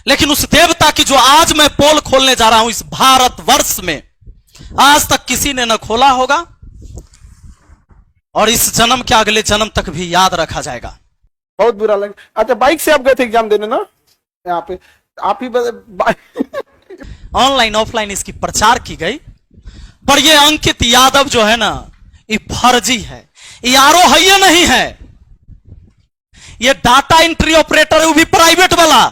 लेकिन उस देवता की जो आज मैं पोल खोलने जा रहा हूं इस भारतवर्ष में, आज तक किसी ने न खोला होगा और इस जन्म के अगले जन्म तक भी याद रखा जाएगा। बहुत बुरा लगा। अच्छा, बाइक से आप गए थे एग्जाम देने ना? यहाँ पे आप ही ऑनलाइन ऑफलाइन इसकी प्रचार की गई, पर ये अंकित यादव जो है ना, ये फर्जी है, ये आरो है, ये नहीं है, ये डाटा एंट्री ऑपरेटर है, वो भी प्राइवेट वाला।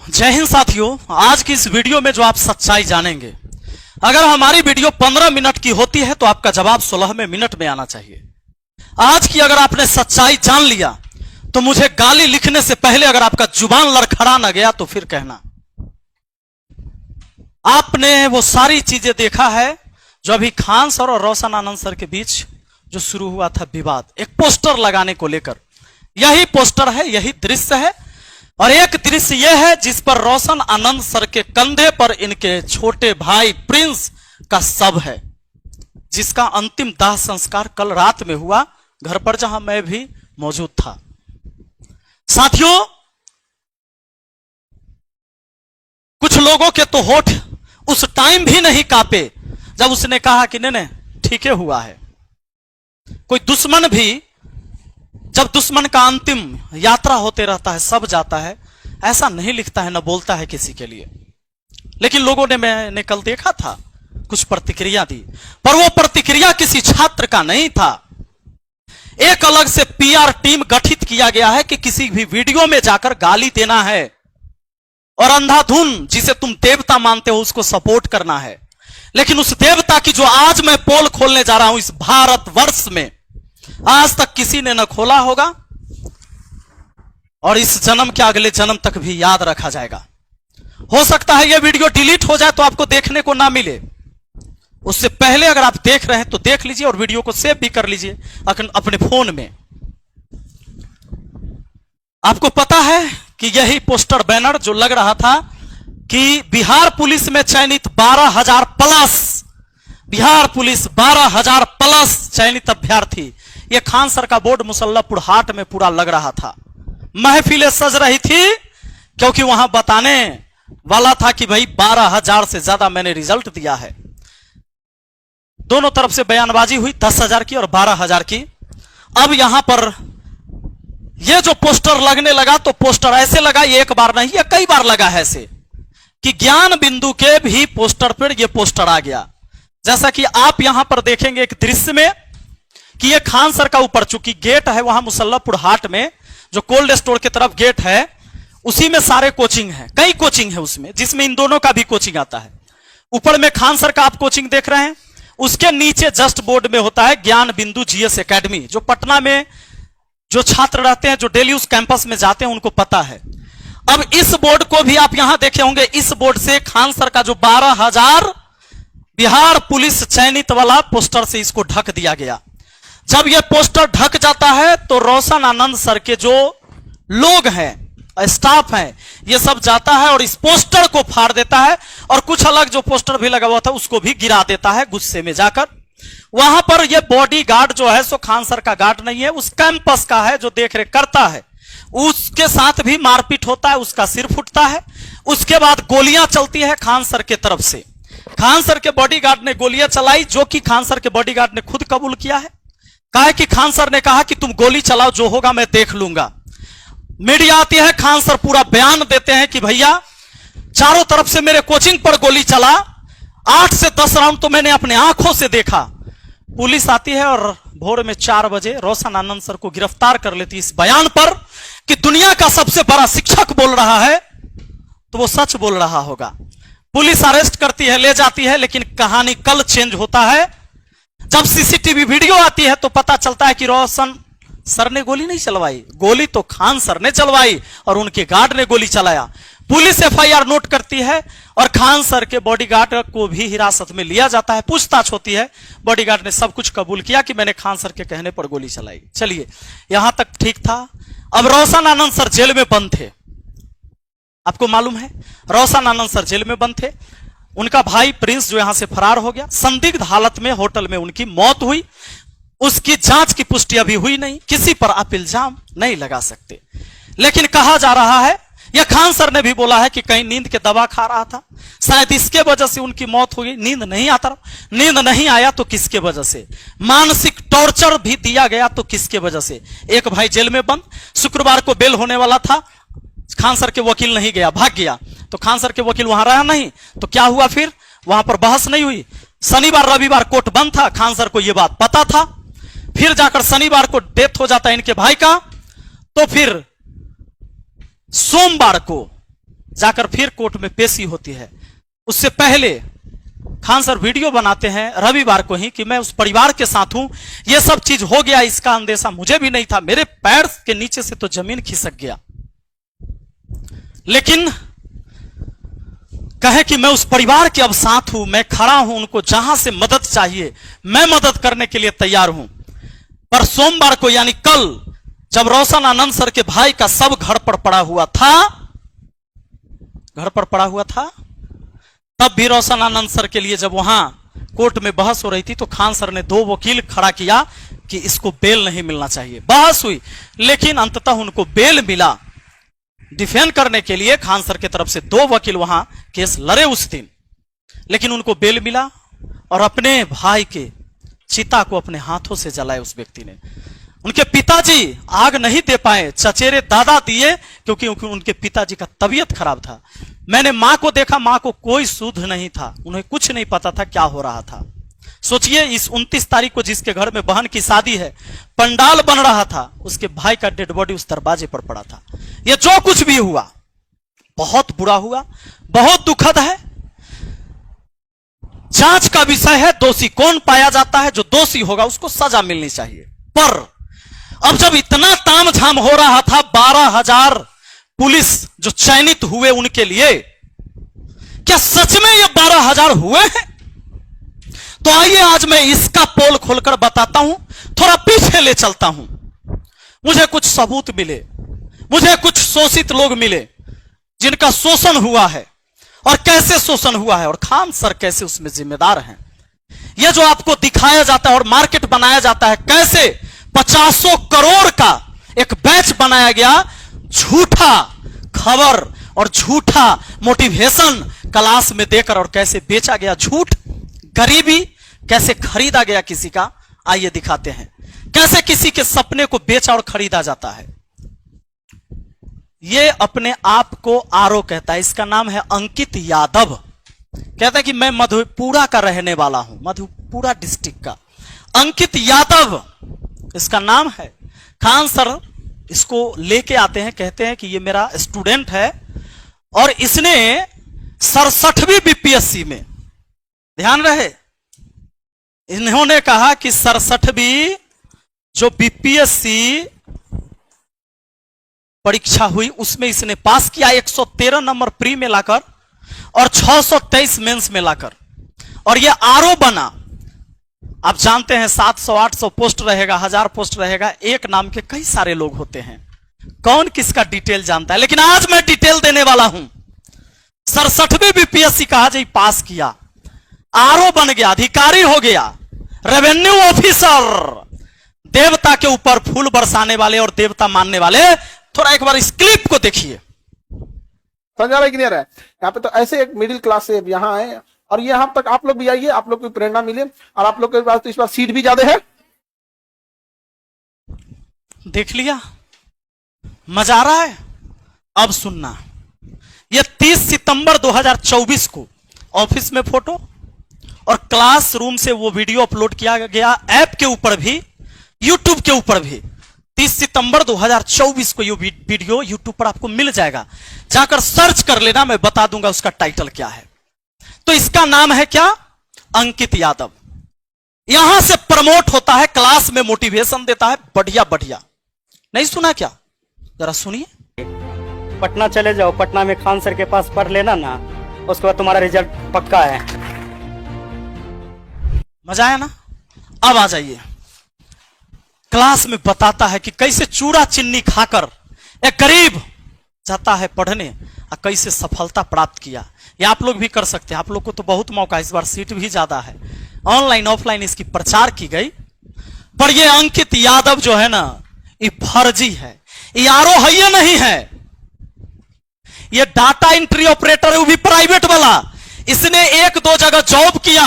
जय हिंद साथियों, आज की इस वीडियो में जो आप सच्चाई जानेंगे, अगर हमारी वीडियो 15 मिनट की होती है तो आपका जवाब 16वें मिनट में आना चाहिए। आज की अगर आपने सच्चाई जान लिया तो मुझे गाली लिखने से पहले अगर आपका जुबान लड़खड़ा ना गया तो फिर कहना। आपने वो सारी चीजें देखा है जो अभी खान सर और रोशन आनंद सर के बीच जो शुरू हुआ था विवाद, एक पोस्टर लगाने को लेकर। यही पोस्टर है, यही दृश्य है, और एक दृश्य यह है जिस पर रोशन आनंद सर के कंधे पर इनके छोटे भाई प्रिंस का शव है, जिसका अंतिम दाह संस्कार कल रात में हुआ, घर पर जहां मैं भी मौजूद था। साथियों, कुछ लोगों के तो होठ उस टाइम भी नहीं कांपे जब उसने कहा कि नहीं ठीक है हुआ है। कोई दुश्मन भी, जब दुश्मन का अंतिम यात्रा होते रहता है, सब जाता है, ऐसा नहीं लिखता है, न बोलता है किसी के लिए। लेकिन लोगों ने, मैंने कल देखा था, कुछ प्रतिक्रिया दी, पर वो प्रतिक्रिया किसी छात्र का नहीं था। एक अलग से पीआर टीम गठित किया गया है कि किसी भी वीडियो में जाकर गाली देना है और अंधाधुन जिसे तुम देवता मानते हो उसको सपोर्ट करना है। लेकिन उस देवता की जो आज मैं पोल खोलने जा रहा हूं इस भारतवर्ष में, आज तक किसी ने न खोला होगा और इस जन्म के अगले जन्म तक भी याद रखा जाएगा। हो सकता है यह वीडियो डिलीट हो जाए तो आपको देखने को ना मिले, उससे पहले अगर आप देख रहे हैं तो देख लीजिए और वीडियो को सेव भी कर लीजिए अपने फोन में। आपको पता है कि यही पोस्टर बैनर जो लग रहा था कि बिहार पुलिस में चयनित 12,000 प्लस, बिहार पुलिस 12,000 प्लस चयनित अभ्यर्थी, यह खान सर का बोर्ड मुसल्लापुर हाट में पूरा लग रहा था। महफिलें सज रही थी क्योंकि वहां बताने वाला था कि भाई 12,000 से ज्यादा मैंने रिजल्ट दिया है। दोनों तरफ से बयानबाजी हुई, 10,000 की और 12,000 की। अब यहां पर यह जो पोस्टर लगने लगा तो पोस्टर ऐसे लगा, ये एक बार नहीं, ये कई बार लगा है ऐसे, कि ज्ञान बिंदु के भी पोस्टर पर यह पोस्टर आ गया। जैसा कि आप यहां पर देखेंगे एक दृश्य में कि यह खान सर का ऊपर चूंकि गेट है वहां मुसल्लापुर हाट में, जो कोल्ड स्टोर की तरफ गेट है, उसी में सारे कोचिंग है, कई कोचिंग है उसमें, जिसमें इन दोनों का भी कोचिंग आता है। ऊपर में खान सर का आप कोचिंग देख रहे हैं, उसके नीचे जस्ट बोर्ड में होता है ज्ञान बिंदु जीएस एकेडमी, जो पटना में जो छात्र रहते हैं, जो डेली उस कैंपस में जाते हैं, उनको पता है। अब इस बोर्ड को भी आप यहां देखे होंगे, इस बोर्ड से खान सर का जो 12,000 बिहार पुलिस चयनित वाला पोस्टर से इसको ढक दिया गया। जब यह पोस्टर ढक जाता है तो रोशन आनंद सर के जो लोग हैं, स्टाफ हैं, ये सब जाता है और इस पोस्टर को फाड़ देता है और कुछ अलग जो पोस्टर भी लगा हुआ था उसको भी गिरा देता है गुस्से में जाकर। वहां पर यह बॉडी गार्ड जो है सो खान सर का गार्ड नहीं है, उस कैंपस का है जो देखरेख करता है, उसके साथ भी मारपीट होता है, उसका सिर फूटता है। उसके बाद गोलियां चलती है खान सर के तरफ से। खान सर के बॉडीगार्ड ने गोलियां चलाई, जो कि खान सर के बॉडीगार्ड ने खुद कबूल किया है। कहा कि खान सर ने कहा कि तुम गोली चलाओ, जो होगा मैं देख लूंगा। मीडिया आती है, खान सर पूरा बयान देते हैं कि भैया चारों तरफ से मेरे कोचिंग पर गोली चला, 8 से 10 राउंड तो मैंने अपने आंखों से देखा। पुलिस आती है और भोर में 4 बजे रोशन आनंद सर को गिरफ्तार कर लेती इस बयान पर कि दुनिया का सबसे बड़ा शिक्षक बोल रहा है तो वो सच बोल रहा होगा। पुलिस अरेस्ट करती है, ले जाती है, लेकिन कहानी कल चेंज होता है। जब सीसीटीवी वीडियो आती है तो पता चलता है कि रोशन सर ने गोली नहीं चलवाई, गोली तो खान सर ने चलवाई और उनके गार्ड ने गोली चलाया। पुलिस एफआईआर नोट करती है और खान सर के बॉडीगार्ड को भी हिरासत में लिया जाता है। पूछताछ होती है, बॉडीगार्ड ने सब कुछ कबूल किया कि मैंने खान सर के कहने पर गोली चलाई। चलिए, यहां तक ठीक था। अब रोशन आनंद सर जेल में बंद थे, आपको मालूम है, रोशन आनंद सर जेल में बंद थे। उनका भाई प्रिंस जो यहां से फरार हो गया, संदिग्ध हालत में होटल में उनकी मौत हुई। उसकी जांच की पुष्टि अभी हुई नहीं, किसी पर आप इल्जाम नहीं लगा सकते। लेकिन कहा जा रहा है यह खान सर ने भी बोला है कि कहीं नींद के दवा खा रहा था, शायद इसके वजह से उनकी मौत हो गई। नींद नहीं आता, नींद नहीं आया तो किसके वजह से? मानसिक टॉर्चर भी दिया गया तो किसके वजह से? एक भाई जेल में बंद, शुक्रवार को बेल होने वाला था, खान सर के वकील नहीं गया, भाग गया, तो खान सर के वकील वहां रहा नहीं, तो क्या हुआ फिर? वहां पर बहस नहीं हुई। शनिवार रविवार कोर्ट बंद था, खान सर को यह बात पता था। फिर जाकर शनिवार को डेथ हो जाता है इनके भाई का, तो फिर सोमवार को जाकर फिर कोर्ट में पेशी होती है। उससे पहले खान सर वीडियो बनाते हैं रविवार को ही कि मैं उस परिवार के साथ हूं, यह सब चीज हो गया, इसका अंदेशा मुझे भी नहीं था, मेरे पैर के नीचे से तो जमीन खिसक गया। लेकिन कहे कि मैं उस परिवार के अब साथ हूं, मैं खड़ा हूं, उनको जहां से मदद चाहिए मैं मदद करने के लिए तैयार हूं। पर सोमवार को यानी कल, जब रोशन आनंद सर के भाई का सब घर पर पड़ा हुआ था, तब भी रोशन आनंद सर के लिए जब वहां कोर्ट में बहस हो रही थी, तो खान सर ने 2 वकील खड़ा किया कि इसको बेल नहीं मिलना चाहिए। बहस हुई, लेकिन अंततः उनको बेल मिला। डिफेंड करने के लिए खान सर की तरफ से 2 वकील वहां केस लड़े उस दिन, लेकिन उनको बेल मिला और अपने भाई के चिता को अपने हाथों से जलाए उस व्यक्ति ने। उनके पिताजी आग नहीं दे पाए, चचेरे दादा दिए, क्योंकि उनके पिताजी का तबीयत खराब था। मैंने मां को देखा, मां को कोई सुध नहीं था, उन्हें कुछ नहीं पता था क्या हो रहा था। सोचिए, इस 29 तारीख को जिसके घर में बहन की शादी है, पंडाल बन रहा था, उसके भाई का डेड बॉडी उस दरवाजे पर पड़ा था। यह जो कुछ भी हुआ बहुत बुरा हुआ, बहुत दुखद है। जांच का विषय है, दोषी कौन पाया जाता है, जो दोषी होगा उसको सजा मिलनी चाहिए। पर अब जब इतना तामझाम हो रहा था, 12,000 पुलिस जो चयनित हुए उनके लिए, क्या सच में ये 12,000 हुए हैं? तो आइए आज मैं इसका पोल खोलकर बताता हूं, थोड़ा पीछे ले चलता हूं। मुझे कुछ सबूत मिले, मुझे कुछ शोषित लोग मिले जिनका शोषण हुआ है, और कैसे शोषण हुआ है, और खान सर कैसे उसमें जिम्मेदार हैं। यह जो आपको दिखाया जाता है और मार्केट बनाया जाता है, कैसे 50 करोड़ का एक बैच बनाया गया, झूठा खबर और झूठा मोटिवेशन क्लास में देकर, और कैसे बेचा गया झूठ, गरीबी कैसे खरीदा गया किसी का। आइए दिखाते हैं कैसे किसी के सपने को बेचा और खरीदा जाता है। यह अपने आप को आरो कहता है, इसका नाम है अंकित यादव। कहता है कि मैं मधेपुरा का रहने वाला हूं, मधेपुरा डिस्ट्रिक्ट का अंकित यादव इसका नाम है। खान सर इसको लेके आते हैं, कहते हैं कि ये मेरा स्टूडेंट है और इसने 67वीं बीपीएससी में, ध्यान रहे, इन्होंने कहा कि 67वीं जो बीपीएससी परीक्षा हुई उसमें इसने पास किया, 113 नंबर प्री में लाकर और 623 मेंस में लाकर, और यह आरओ बना। आप जानते हैं 700-800 पोस्ट रहेगा, 1000 पोस्ट रहेगा, एक नाम के कई सारे लोग होते हैं, कौन किसका डिटेल जानता है। लेकिन आज मैं डिटेल देने वाला हूं। 67वीं बीपीएससी कहा जाए पास किया, आरओ बन गया, अधिकारी हो गया, रेवेन्यू ऑफिसर, देवता के ऊपर फूल बरसाने वाले और देवता मानने वाले। थोड़ा एक बार इस क्लिप को देखिए, समझ आ रहा है कि नहीं आ रहा है? यहाँ पे तो ऐसे एक मिडिल क्लास से यहाँ आए, और यहां तक आप लोग भी आइए, आप लोग को प्रेरणा मिले, और आप लोग के पास तो इस बार सीट भी ज्यादा है। देख लिया, मजा आ रहा है? अब सुनना, यह 30 सितंबर 2024 को ऑफिस में फोटो और क्लासरूम से वो वीडियो अपलोड किया गया, ऐप के ऊपर भी, यूट्यूब के ऊपर भी। 30 सितंबर 2024 को ये वीडियो यूट्यूब पर आपको मिल जाएगा, जाकर सर्च कर लेना, मैं बता दूंगा उसका टाइटल क्या है। तो इसका नाम है क्या? अंकित यादव। यहां से प्रमोट होता है, क्लास में मोटिवेशन देता है, बढ़िया बढ़िया। नहीं सुना क्या? जरा सुनिए। पटना चले जाओ, पटना में खान सर के पास पढ़ लेना ना, उसके बाद तुम्हारा रिजल्ट पक्का है। मजा आया ना? अब आ जाइए, क्लास में बताता है कि कैसे चूड़ा चिन्नी खाकर एक गरीब जाता है पढ़ने और कैसे सफलता प्राप्त किया। ये आप लोग भी कर सकते हैं, आप लोग को तो बहुत मौका, इस बार सीट भी ज्यादा है, ऑनलाइन ऑफलाइन इसकी प्रचार की गई। पर ये अंकित यादव जो है ना, ये फर्जी है, ये आरो है, ये नहीं है। ये डाटा एंट्री ऑपरेटर है, वो भी प्राइवेट वाला। इसने एक दो जगह जॉब किया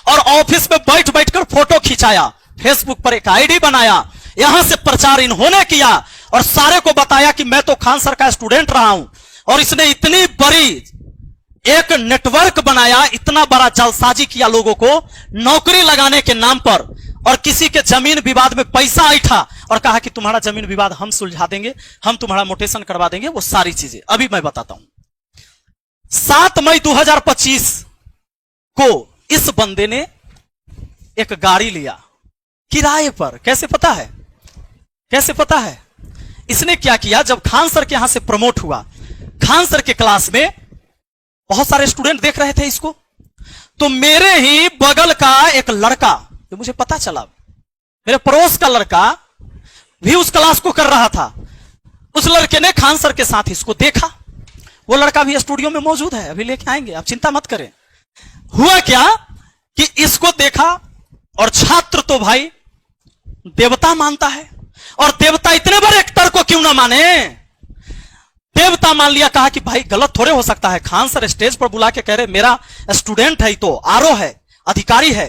और ऑफिस में बैठ बैठकर फोटो खिंचाया, फेसबुक पर एक आईडी बनाया, यहां से प्रचार इन्होंने किया और सारे को बताया कि मैं तो खान सर का स्टूडेंट रहा हूं। और इसने इतनी बड़ी एक नेटवर्क बनाया, इतना बड़ा जालसाजी किया लोगों को नौकरी लगाने के नाम पर, और किसी के जमीन विवाद में पैसा ऐठा और कहा कि तुम्हारा जमीन विवाद हम सुलझा देंगे, हम तुम्हारा मोटेशन करवा देंगे। वो सारी चीजें अभी मैं बताता हूं। 7 मई 2025 को इस बंदे ने एक गाड़ी लिया किराए पर। कैसे पता है? कैसे पता है? इसने क्या किया, जब खान सर के यहां से प्रमोट हुआ, खान सर के क्लास में बहुत सारे स्टूडेंट देख रहे थे इसको, तो मेरे ही बगल का एक लड़का, जो मुझे पता चला, मेरे पड़ोस का लड़का भी उस क्लास को कर रहा था। उस लड़के ने खान सर के साथ इसको देखा। वो लड़का भी स्टूडियो में मौजूद है, अभी लेके आएंगे, आप चिंता मत करें। हुआ क्या कि इसको देखा, और छात्र तो भाई देवता मानता है, और देवता इतने बड़े एक्टर को क्यों ना माने, देवता मान लिया। कहा कि भाई गलत थोड़े हो सकता है, खान सर स्टेज पर बुला के कह रहे मेरा स्टूडेंट है, तो आरओ है, अधिकारी है।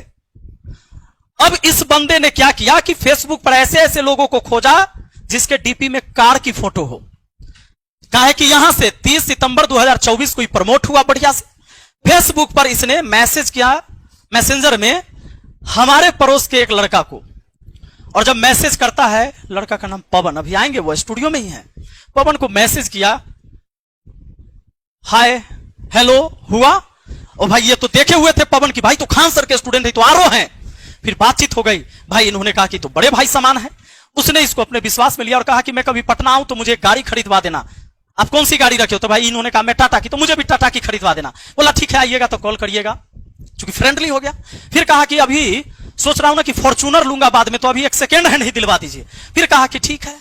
अब इस बंदे ने क्या किया कि फेसबुक पर ऐसे ऐसे लोगों को खोजा जिसके डीपी में कार की फोटो हो। कहा कि यहां से 30 सितंबर 2024 को प्रमोट हुआ बढ़िया से। फेसबुक पर इसने मैसेज किया, मैसेंजर में, हमारे पड़ोस के एक लड़का को, और जब मैसेज करता है, लड़का का नाम पवन, अभी आएंगे, वो स्टूडियो में ही है। पवन को मैसेज किया, हाय हेलो हुआ, और भाई ये तो देखे हुए थे पवन की, भाई तो खान सर के स्टूडेंट है, तो आरओ हैं। फिर बातचीत हो गई, भाई इन्होंने कहा कि तो बड़े भाई समान है। उसने इसको अपने विश्वास में लिया और कहा कि मैं कभी पटना आऊं तो मुझे एक गाड़ी खरीदवा देना। आप कौन सी गाड़ी रखे हो? तो भाई इन्होंने कहा मैं टाटा की, तो मुझे भी टाटा की खरीदवा देना। बोला ठीक है, आइएगा तो कॉल करिएगा, क्योंकि फ्रेंडली हो गया। फिर कहा कि अभी सोच रहा हूं ना कि फॉर्च्यूनर लूंगा बाद में, तो अभी एक सेकेंड हैंड ही दिलवा दीजिए। फिर कहा कि ठीक है।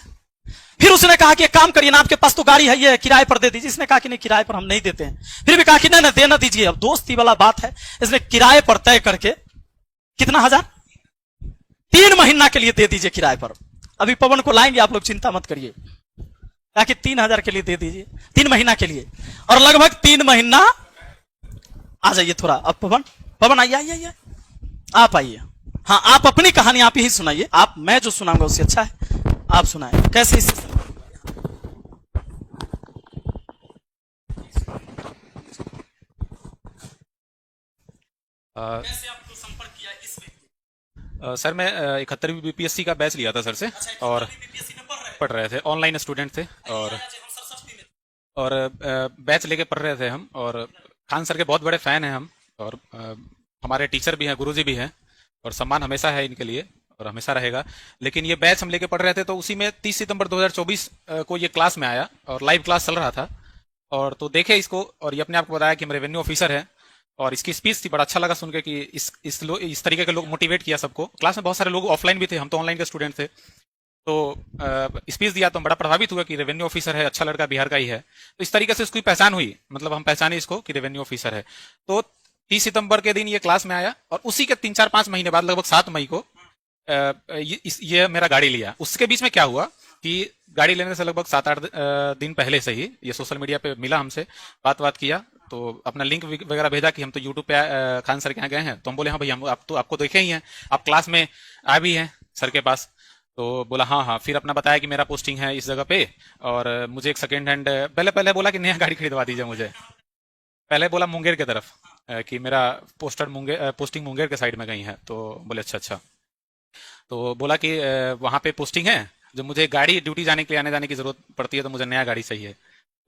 फिर उसने कहा कि एक काम करिए ना, आपके पास तो गाड़ी है, ये किराए पर दे दीजिए। इसने कहा कि नहीं, किराए पर हम नहीं देते हैं। फिर भी कहा कि नहीं देना दीजिए। अब दोस्ती वाला बात है, इसने किराए पर तय करके, कितना हजार, 3 महीना के लिए दे दीजिए किराए पर। अभी पवन को लाएंगे, आप लोग चिंता मत करिए। कहा कि 3000 के लिए दे दीजिए, 3 महीना के लिए। और लगभग 3 महीना, आ जाइए थोड़ा अब पवन, पवन आइए आइए आइए, आप आइए। हाँ, आप अपनी कहानी आप ही सुनाइए। आप, मैं जो सुनाऊंगा उससे अच्छा है आप सुनाए। कैसे इससे कैसे आपको संपर्क किया इस व्यक्ति? सर मैं 71वीं बीपीएससी का बैच लिया था सर से, और बीपीएससी में पढ़ रहे थे, ऑनलाइन स्टूडेंट थे, और बैच लेके पढ़ रहे थे हम। और खान सर के बहुत बड़े फैन हैं हम, और हमारे टीचर भी हैं, गुरुजी भी हैं, और सम्मान हमेशा है इनके लिए और हमेशा रहेगा। लेकिन ये बैच हम लेके पढ़ रहे थे, तो उसी में 30 सितंबर 2024 को ये क्लास में आया, और लाइव क्लास चल रहा था। और तो देखे इसको, और ये अपने आप को बताया कि हम रेवेन्यू ऑफिसर है, और इसकी स्पीच थी, बड़ा अच्छा लगा सुन के कि इस तरीके के लोग मोटिवेट किया सबको। क्लास में बहुत सारे लोग ऑफलाइन भी थे, हम तो ऑनलाइन के स्टूडेंट थे। तो स्पीच दिया तो हम बड़ा प्रभावित हुआ कि रेवेन्यू ऑफिसर है, अच्छा लड़का, बिहार का ही है। तो इस तरीके से उसकी पहचान हुई, मतलब हम पहचाने इसको कि रेवेन्यू ऑफिसर है। तो 30 सितंबर के दिन ये क्लास में आया, और उसी के 3-4-5 महीने बाद, लगभग 7 मई को ये मेरा गाड़ी लिया। उसके बीच में क्या हुआ कि गाड़ी लेने से लगभग 7-8 दिन पहले से ही ये सोशल मीडिया पे मिला हमसे, बात किया, तो अपना लिंक वगैरह भेजा कि हम तो यूट्यूब पे खान सर के यहाँ गए हैं। तो हम बोले हाँ भाई, हम आप तो आपको देखे ही हैं, आप क्लास में आ भी हैं सर के पास। तो बोला हाँ हाँ। फिर अपना बताया कि मेरा पोस्टिंग है इस जगह पे, और मुझे एक सेकेंड हैंड, पहले बोला कि नया गाड़ी खरीदवा दीजिए मुझे। पहले बोला मुंगेर की तरफ कि मेरा पोस्टिंग मुंगेर के साइड में गई है। तो बोले अच्छा। तो बोला कि वहाँ पे पोस्टिंग है, जब मुझे गाड़ी ड्यूटी जाने के लिए आने जाने की जरूरत पड़ती है, तो मुझे नया गाड़ी चाहिए।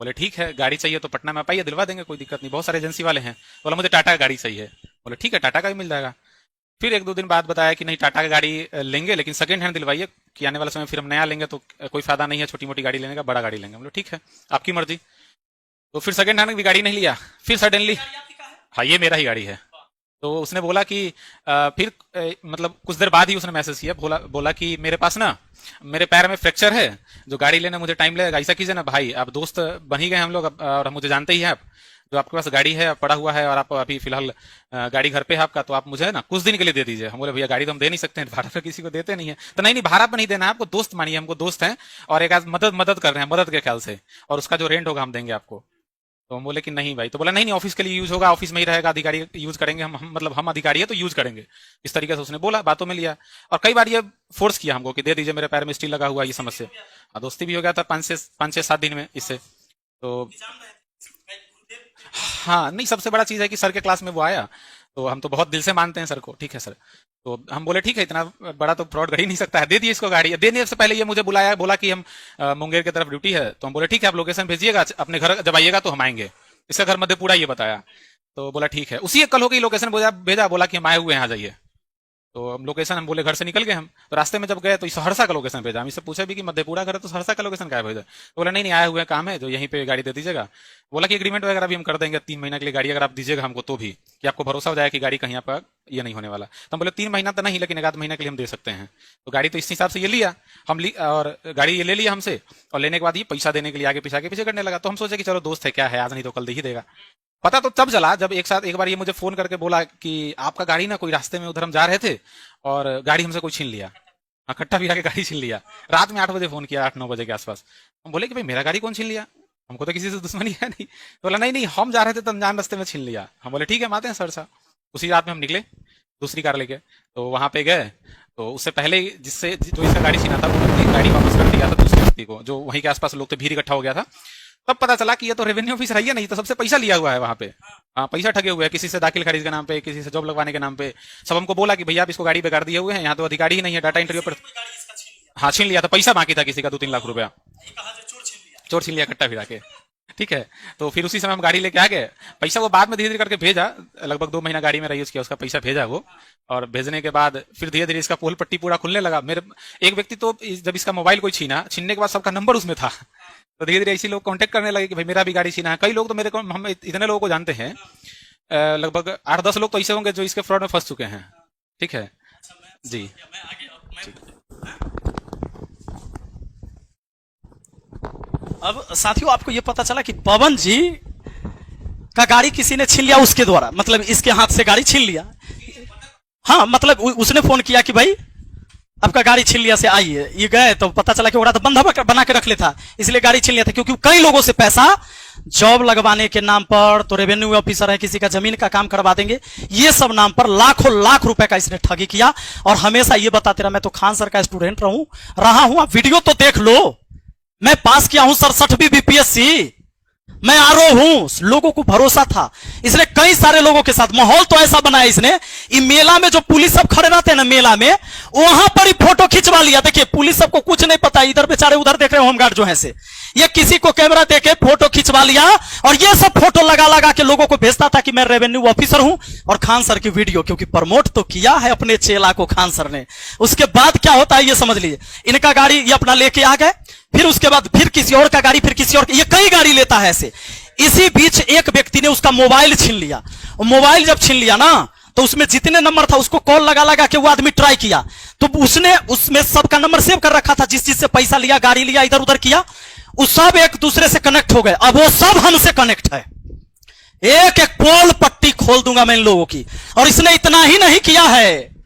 बोले ठीक है, गाड़ी चाहिए तो पटना में पाइए, दिलवा देंगे, कोई दिक्कत नहीं, बहुत सारे एजेंसी वाले हैं। बोला मुझे टाटा का गाड़ी चाहिए। बोले ठीक है, टाटा का भी मिल जाएगा। फिर 1-2 दिन बाद बताया कि नहीं, टाटा का गाड़ी लेंगे, लेकिन सेकंड हैंड दिलवाइए, कि आने वाले समय फिर हम नया लेंगे तो कोई फायदा नहीं है छोटी मोटी गाड़ी लेने का, बड़ा गाड़ी लेंगे। बोले ठीक है, आपकी मर्जी। तो फिर सेकंड हैंड भी गाड़ी नहीं लिया। फिर सडनली, हाँ ये मेरा ही गाड़ी है। तो उसने बोला कि फिर मतलब कुछ देर बाद ही उसने मैसेज किया, बोला कि मेरे पास ना, मेरे पैर में फ्रैक्चर है, जो गाड़ी लेने मुझे टाइम लगेगा। ऐसा कीजिए ना भाई, आप दोस्त बन ही गए हम लोग, और मुझे जानते ही हैं आप, जो आपके पास गाड़ी है पड़ा हुआ है, और आप अभी फिलहाल गाड़ी घर पे है आपका, तो आप मुझे ना कुछ दिन के लिए दे दीजिए। हम बोले भैया गाड़ी तो हम दे नहीं सकते हैं, भाड़ा पे किसी को देते नहीं है। तो नहीं भाड़ा पे नहीं देना है आपको, दोस्त मानिए, हमको दोस्त हैं, और एक आज मदद कर रहे हैं, मदद के ख्याल से, और उसका जो रेंट होगा हम देंगे आपको। तो हम बोले कि नहीं भाई, तो बोला नहीं नहीं ऑफिस के लिए यूज होगा, ऑफिस में ही रहेगा, अधिकारी यूज करेंगे, हम मतलब हम अधिकारी है तो यूज करेंगे, इस तरीके से उसने बोला, बातों में लिया। और कई बार ये फोर्स किया हमको कि दे दीजिए, मेरे पैर में स्टील लगा हुआ, ये समस्या। दोस्ती भी हो गया था 5 से 7 दिन में इससे। तो हाँ नहीं, सबसे बड़ा चीज है कि सर के क्लास में वो आया, तो हम तो बहुत दिल से मानते हैं सर को, ठीक है सर। तो हम बोले ठीक है, इतना बड़ा तो फ्रॉड कर ही नहीं सकता है, दे दिए इसको गाड़ी। देने से पहले ये मुझे बुलाया, बोला कि हम मुंगेर की तरफ ड्यूटी है, तो हम बोले ठीक है आप लोकेशन भेजिएगा, अपने घर जब आइएगा तो हम आएंगे। इसका घर मधेपुरा ये बताया, तो बोला ठीक है। उसी एक कल हो गई लोकेशन भेजा, बोला कि हम आए हुए हैं, आ जाइए। तो हम लोकेशन, हम बोले घर से निकल गए हम, तो रास्ते में जब गए तो सहरसा का लोकेशन भेजा। हम इससे पूछा भी कि मधेपुरा घर है तो सहरसा का लोकेशन क्या भेजा, तो बोला नहीं नहीं आए हुए काम है, जो यहीं पे गाड़ी दे दीजिएगा। बोला कि एग्रीमेंट वगैरह भी हम कर देंगे 3 महीना के लिए गाड़ी, अगर आप दीजिएगा हमको तो भी, कि आपको भरोसा हो जाए कि गाड़ी कहीं आपका ये नहीं होने वाला। तो हम बोले 3 महीना तो नहीं, लेकिन 1 आध महीना के लिए हम दे सकते हैं। तो गाड़ी तो इस हिसाब से ये लिया हम, और गाड़ी ये ले लिया हमसे, और लेने के बाद ये पैसा देने के लिए आगे पीछे करने लगा। तो हम सोचे कि चलो दोस्त है, क्या है, आज नहीं तो कल दे ही देगा। पता तो तब चला जब एक बार ये मुझे फोन करके बोला कि आपका गाड़ी ना कोई रास्ते में उधर हम जा रहे थे और गाड़ी हमसे कोई छीन लिया, खट्टा भी आके गाड़ी छीन लिया। रात में 8 बजे फोन किया, 8-9 बजे के आसपास। हम बोले कि भाई मेरा गाड़ी कौन छीन लिया, हमको तो किसी से दुश्मनी है नहीं। तो बोला नहीं नहीं हम जा रहे थे तो अनजान रास्ते में छीन लिया। हम बोले ठीक है, हम आते हैं सरसा। उसी रात में हम निकले दूसरी कार लेके, तो वहां पे गए। तो उससे पहले जो इसका गाड़ी छीना था वो व्यक्ति गाड़ी वापस कर दिया था दूसरे व्यक्ति को, जो वहीं के आसपास लोग थे, भीड़ इकट्ठा हो गया था। तब पता चला कि ये तो रेवेन्यू ऑफिसर है, नहीं तो सबसे पैसा लिया हुआ है वहां पे। हाँ, पैसा ठगे हुए हैं, किसी से दाखिल खारिज के नाम पे, किसी से जॉब लगवाने के नाम पे। सब हमको बोला कि भैया आप इसको गाड़ी बेकार दिए हुए हैं, यहाँ तो अधिकारी ही नहीं है, डाटा एंट्री पर। हाँ छीन लिया था, पैसा बाकी था किसी का 2-3 लाख रुपया, चोर छीन लिया कट्टा फिरा के, ठीक है। तो फिर उसी समय हम गाड़ी लेके आ गए। पैसा वो बाद में धीरे धीरे करके भेजा, लगभग 2 महीना गाड़ी में यूज किया, उसका पैसा भेजा वो। और भेजने के बाद फिर धीरे धीरे इसका पोल पट्टी पूरा खुलने लगा। मेरे एक व्यक्ति तो जब इसका मोबाइल कोई छीनने के बाद सबका नंबर उसमें था, तो धीरे धीरे ऐसे लोग कांटेक्ट करने लगे कि भाई मेरा भी गाड़ी छीना है। कई लोग तो मेरे को, हम इतने लोगों को जानते हैं, लगभग 8-10 लोग तो ऐसे होंगे जो इसके फ्रॉड में फंस चुके हैं, ठीक है जी। अब साथियों आपको यह पता चला कि पवन जी का गाड़ी किसी ने छीन लिया उसके द्वारा, मतलब इसके हाथ से गाड़ी छीन लिया। हाँ मतलब उसने फोन किया कि भाई आपका गाड़ी छीन लिया से आइए। ये गए तो पता चला कि वो तो बंधा बना के रख लेता, इसलिए गाड़ी छीन लिया था। क्योंकि कई लोगों से पैसा जॉब लगवाने के नाम पर, तो रेवेन्यू ऑफिसर है, किसी का जमीन का काम करवा देंगे, ये सब नाम पर लाखों लाख रुपए का इसने ठगी किया। और हमेशा ये बताते रहा, मैं तो खान सर का स्टूडेंट रहा हूं, आप वीडियो तो देख लो, मैं पास किया हूं 67वीं बीपीएससी, मैं आरो हूं। लोगों को भरोसा था, इसलिए कई सारे लोगों के साथ माहौल तो ऐसा बनाया इसने। ये मेला में जो पुलिस सब खड़े रहते हैं ना मेला में, वहां पर ही फोटो खिंचवा लिया। देखिए पुलिस सबको कुछ नहीं पता, इधर बेचारे उधर देख रहे होमगार्ड जो है से, ये किसी को कैमरा देके फोटो खिंचवा लिया और ये सब फोटो लगा लगा के लोगों को भेजता था कि मैं रेवेन्यू ऑफिसर हूं। और खान सर की वीडियो, क्योंकि प्रमोट तो किया है अपने चेला को खान सर ने। उसके बाद क्या होता है ये समझ लीजिए, इनका गाड़ी ये अपना लेके आ गए, फिर उसके बाद फिर किसी और का गाड़ी, फिर किसी और, ये कई गाड़ी लेता है ऐसे। इसी बीच एक व्यक्ति ने उसका मोबाइल छीन लिया। मोबाइल जब छीन लिया ना, तो उसमें जितने नंबर था उसको कॉल लगा लगा के वो आदमी ट्राई किया, तो उसने उसमें सबका नंबर सेव कर रखा था, जिस चीज से पैसा लिया, गाड़ी लिया, इधर उधर किया, वो सब एक दूसरे से कनेक्ट हो गए। अब वो सब हमसे कनेक्ट है, एक एक पोल पट्टी खोल दूंगा मैं इन लोगों की। और इसने इतना ही नहीं किया है,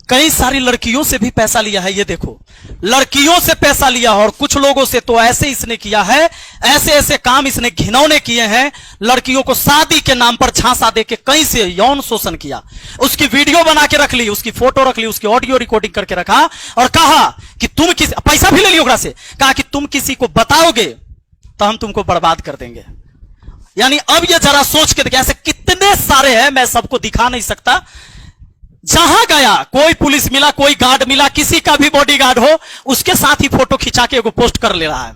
कई सारी लड़कियों से भी पैसा लिया है। ये देखो, लड़कियों से पैसा लिया, और कुछ लोगों से तो ऐसे इसने किया है, ऐसे ऐसे काम इसने घिनौने किए हैं। लड़कियों को शादी के नाम पर झांसा देके कहीं से यौन शोषण किया, उसकी वीडियो बना के रख ली, उसकी फोटो रख ली, उसकी ऑडियो रिकॉर्डिंग करके रखा, और कहा कि तुम किसी, पैसा भी ले लिया ओकरा से, कहा कि तुम किसी को बताओगे तो हम तुमको बर्बाद कर देंगे। यानी अब ये जरा सोच के देखिए, ऐसे कितने सारे हैं, मैं सबको दिखा नहीं सकता। जहां गया कोई पुलिस मिला, कोई गार्ड मिला, किसी का भी बॉडीगार्ड हो, उसके साथ ही फोटो खिंचा के पोस्ट कर ले रहा है।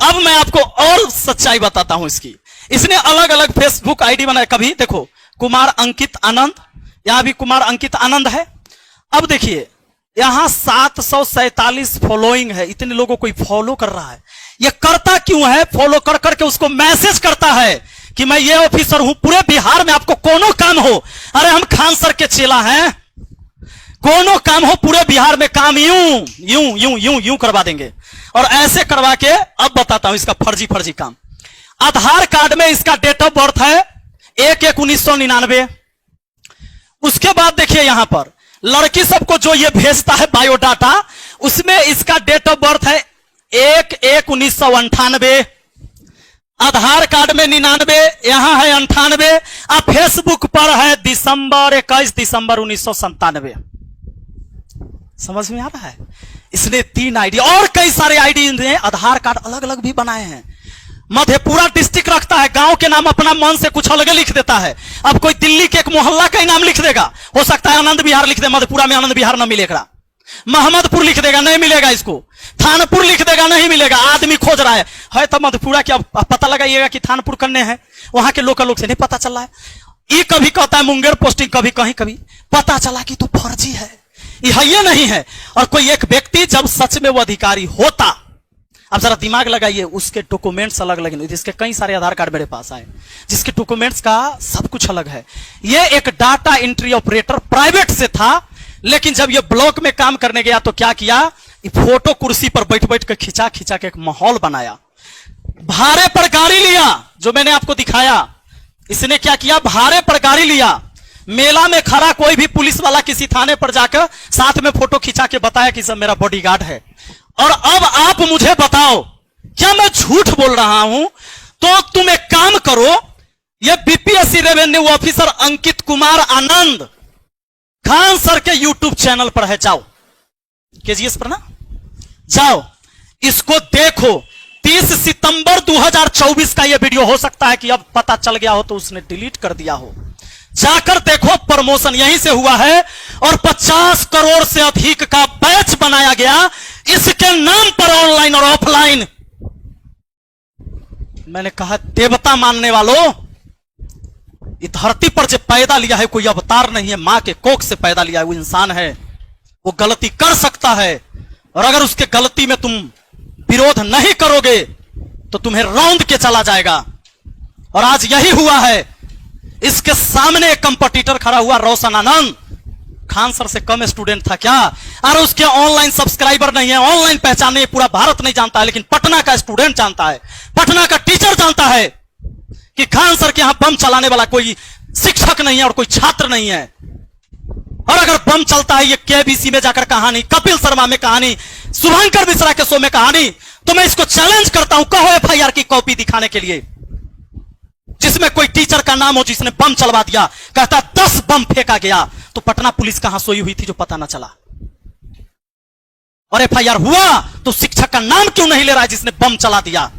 अब मैं आपको और सच्चाई बताता हूं इसकी। इसने अलग अलग फेसबुक आईडी बनाया, कभी देखो कुमार अंकित आनंद, यहां भी कुमार अंकित आनंद है। अब देखिए यहां 747 फॉलोइंग है, इतने लोगों को फॉलो कर रहा है। ये करता क्यों है? फॉलो कर करके उसको मैसेज करता है कि मैं ये ऑफिसर हूं, पूरे बिहार में आपको कोनो काम हो, अरे हम खान सर के चेला हैं, कोनो काम हो पूरे बिहार में, काम यूं यूं यूं यूं यूं करवा देंगे। और ऐसे करवा के अब बताता हूं इसका फर्जी काम। आधार कार्ड में इसका डेट ऑफ बर्थ है 1/1/1999। उसके बाद देखिए यहां पर लड़की सबको जो ये भेजता है बायोडाटा, उसमें इसका डेट ऑफ बर्थ है 1/1/1998। आधार कार्ड में 99, यहां है 98, और फेसबुक पर है दिसंबर 21 दिसंबर 1997। समझ में आ रहा है? इसने 3 आईडी और कई सारे आईडी ने आधार कार्ड अलग अलग भी बनाए हैं। मधेपुरा डिस्ट्रिक्ट रखता है, गांव के नाम अपना मन से कुछ अलग लिख देता है। अब कोई दिल्ली के एक मोहल्ला का ही नाम लिख देगा, हो सकता है आनंद विहार लिख दे, मधेपुरा में आनंद विहार न मिलेगा। मोहम्मदपुर लिख देगा, नहीं मिलेगा इसको। थानपुर लिख देगा, नहीं मिलेगा। आदमी खोज रहा है तो मधेपुरा क्या पता लगाइएगा कि थानपुर करने हैं, वहां के लोकल लोग से नहीं पता चल रहा है। ये कभी कहता है मुंगेर पोस्टिंग, कभी कहीं कभी पता चला कि तू फर्जी है, ये नहीं है। और कोई एक व्यक्ति जब सच में वो अधिकारी होता, अब जरा दिमाग लगाइए, उसके डॉक्यूमेंट्स अलग अलग, जिसके कई सारे आधार कार्ड मेरे पास आए, जिसके डॉक्यूमेंट्स का सब कुछ अलग है। ये एक डाटा एंट्री ऑपरेटर प्राइवेट से था, लेकिन जब ये ब्लॉक में काम करने गया तो क्या किया, फोटो कुर्सी पर बैठ बैठ कर खिंचा खिंचा के एक माहौल बनाया। भाड़े पर गाड़ी लिया, जो मैंने आपको दिखाया। इसने क्या किया, भाड़े पर गाड़ी लिया, मेला में खड़ा कोई भी पुलिस वाला किसी थाने पर जाकर साथ में फोटो खिंचा के बताया कि सब मेरा बॉडीगार्ड है। और अब आप मुझे बताओ, क्या मैं झूठ बोल रहा हूं? तो तुम एक काम करो, ये BPSC revenue officer Ankit Kumar Anand Khan sir के यूट्यूब चैनल पर है, जाओ केजीएस पर ना, जाओ इसको देखो। 30 सितंबर 2024 का यह वीडियो, हो सकता है कि अब पता चल गया हो तो उसने डिलीट कर दिया हो, जाकर देखो। प्रमोशन यहीं से हुआ है और 50 करोड़ से अधिक का बैच बनाया गया इसके नाम पर, ऑनलाइन और ऑफलाइन। मैंने कहा देवता मानने वालों, इस धरती पर जो पैदा लिया है कोई अवतार नहीं है, मां के कोख से पैदा लिया है, वो इंसान है, वो गलती कर सकता है। और अगर उसके गलती में तुम विरोध नहीं करोगे तो तुम्हें रौंद के चला जाएगा। और आज यही हुआ है। इसके सामने एक कंपटीटर खड़ा हुआ, रोशन आनंद, खान सर से कम स्टूडेंट था क्या? और उसके ऑनलाइन सब्सक्राइबर नहीं है, ऑनलाइन पहचान नहीं, पूरा भारत नहीं जानता है, लेकिन पटना का स्टूडेंट जानता है, पटना का टीचर जानता है कि खान सर के यहां बम चलाने वाला कोई शिक्षक नहीं है और कोई छात्र नहीं है। और अगर बम चलता है, ये केबीसी में जाकर कहानी, कपिल शर्मा में कहानी, शुभंकर मिश्रा के शो में कहानी, तो मैं इसको चैलेंज करता हूं, कहो एफआईआर की कॉपी दिखाने के लिए, जिसमें कोई टीचर का नाम हो जिसने बम चलवा दिया। कहता 10 बम फेंका गया, तो पटना पुलिस कहां सोई हुई थी जो पता ना चला? और एफआईआर हुआ तो शिक्षक का नाम क्यों नहीं ले रहा है जिसने बम चला दिया?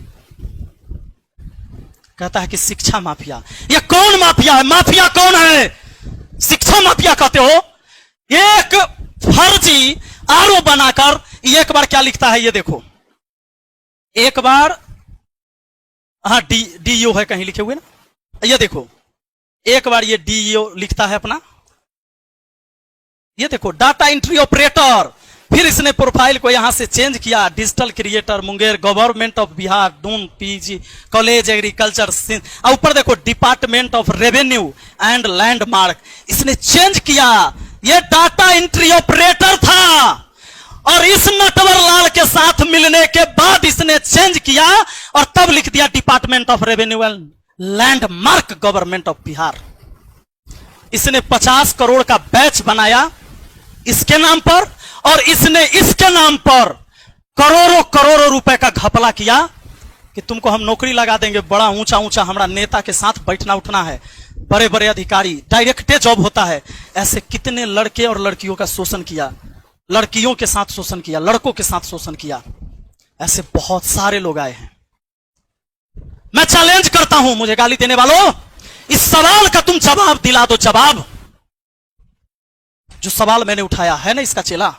कहता है कि शिक्षा माफिया। ये कौन माफिया है? माफिया कौन है? शिक्षा माफिया कहते हो? एक फर्जी आरोप बनाकर एक बार क्या लिखता है, ये देखो, एक बार, हाँ डीईओ है कहीं लिखे हुए ना, ये देखो, एक बार ये डीईओ लिखता है अपना, ये देखो डाटा एंट्री ऑपरेटर। फिर इसने प्रोफाइल को यहां से चेंज किया, digital creator Munger, government of Bihar, Doon PG college agriculture, और ऊपर देखो department of revenue and landmark. इसने चेंज किया, ये डाटा एंट्री ऑपरेटर था। और इस नटवर लाल के साथ मिलने के बाद इसने चेंज किया और तब लिख दिया department of revenue and landmark government of Bihar. इसने 50 करोड़ का बैच बनाया इसके नाम पर, और इसने इसके नाम पर करोड़ों करोड़ों रुपए का घपला किया कि तुमको हम नौकरी लगा देंगे, बड़ा ऊंचा ऊंचा हमारा नेता के साथ बैठना उठना है, बड़े बड़े अधिकारी, डायरेक्टे जॉब होता है। ऐसे कितने लड़के और लड़कियों का शोषण किया, लड़कियों के साथ शोषण किया, लड़कों के साथ शोषण किया, ऐसे बहुत सारे लोग आए हैं। मैं चैलेंज करता हूं मुझे गाली देने वालों, इस सवाल का तुम जवाब दिला दो। जवाब, जो सवाल मैंने उठाया है ना, इसका चेला,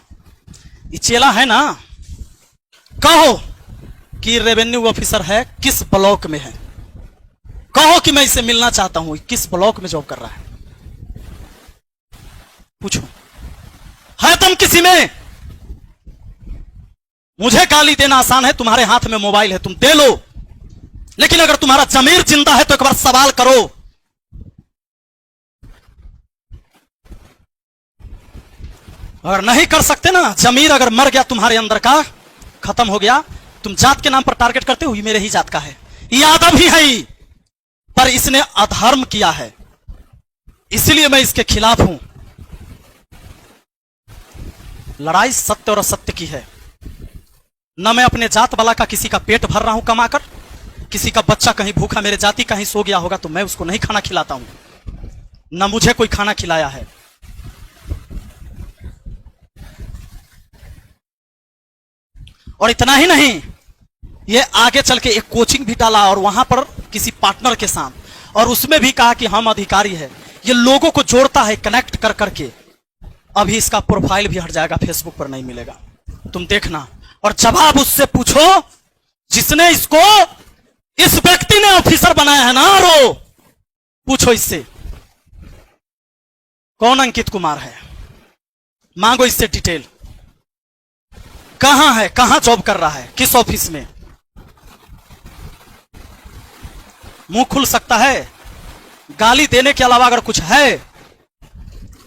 ये चेला है ना, कहो कि रेवेन्यू ऑफिसर है, किस ब्लॉक में है? कहो कि मैं इसे मिलना चाहता हूं, किस ब्लॉक में जॉब कर रहा है? पूछो, है तुम किसी में? मुझे गाली देना आसान है, तुम्हारे हाथ में मोबाइल है, तुम दे लो, लेकिन अगर तुम्हारा जमीर जिंदा है तो एक बार सवाल करो। अगर नहीं कर सकते ना, जमीर अगर मर गया तुम्हारे अंदर का, खत्म हो गया, तुम जात के नाम पर टारगेट करते हो, ये मेरे ही जात का है, यादव ही है ही, पर इसने अधर्म किया है, इसलिए मैं इसके खिलाफ हूं। लड़ाई सत्य और असत्य की है। न मैं अपने जात वाला का किसी का पेट भर रहा हूं कमाकर, किसी का बच्चा कहीं भूखा मेरे जाति कहीं सो गया होगा तो मैं उसको नहीं खाना खिलाता हूं, ना मुझे कोई खाना खिलाया है। और इतना ही नहीं, ये आगे चल के एक कोचिंग भी डाला और वहां पर किसी पार्टनर के साथ, और उसमें भी कहा कि हम अधिकारी है। ये लोगों को जोड़ता है कनेक्ट कर करके। अभी इसका प्रोफाइल भी हट जाएगा, फेसबुक पर नहीं मिलेगा, तुम देखना। और जवाब उससे पूछो जिसने इसको, इस व्यक्ति ने ऑफिसर बनाया है ना, रो पूछो इससे कौन अंकित कुमार है, मांगो इससे डिटेल, कहां है, कहां जॉब कर रहा है, किस ऑफिस में। मुंह खुल सकता है, गाली देने के अलावा अगर कुछ है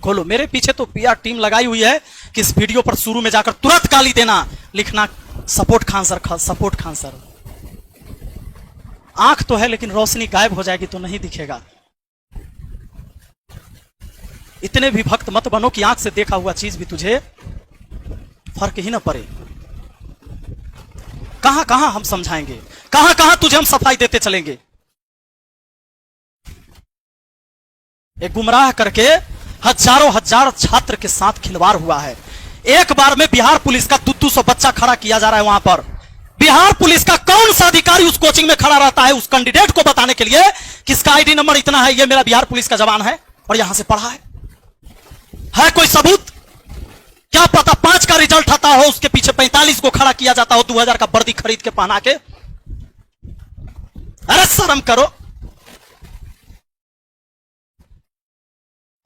खोलो। मेरे पीछे तो पीआर टीम लगाई हुई है कि इस वीडियो पर शुरू में जाकर तुरंत गाली देना, लिखना support Khan sir, support Khan sir. आंख तो है लेकिन रोशनी गायब हो जाएगी तो नहीं दिखेगा। इतने भी भक्त मत बनो कि आंख से देखा हुआ चीज भी तुझे फर्क ही ना पड़े। कहां कहां हम समझाएंगे, कहां कहां तुझे हम सफाई देते चलेंगे। एक गुमराह करके हजारों हजार छात्र के साथ खिलवाड़ हुआ है। एक बार में बिहार पुलिस का 200 बच्चा खड़ा किया जा रहा है वहां पर। बिहार पुलिस का कौन सा अधिकारी उस कोचिंग में खड़ा रहता है उस कैंडिडेट को बताने के लिए किसका आईडी नंबर इतना है, ये मेरा बिहार पुलिस का जवान है और यहां से पढ़ा है कोई सबूत? क्या पता 5 का रिजल्ट आता हो, उसके पीछे 45 को खड़ा किया जाता हो 2000 का वर्दी खरीद के पहना के। अरे शर्म करो,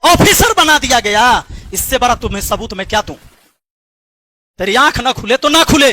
ऑफिसर बना दिया गया। इससे बड़ा तुम्हें सबूत मैं क्या दूं? तेरी आंख ना खुले तो ना खुले,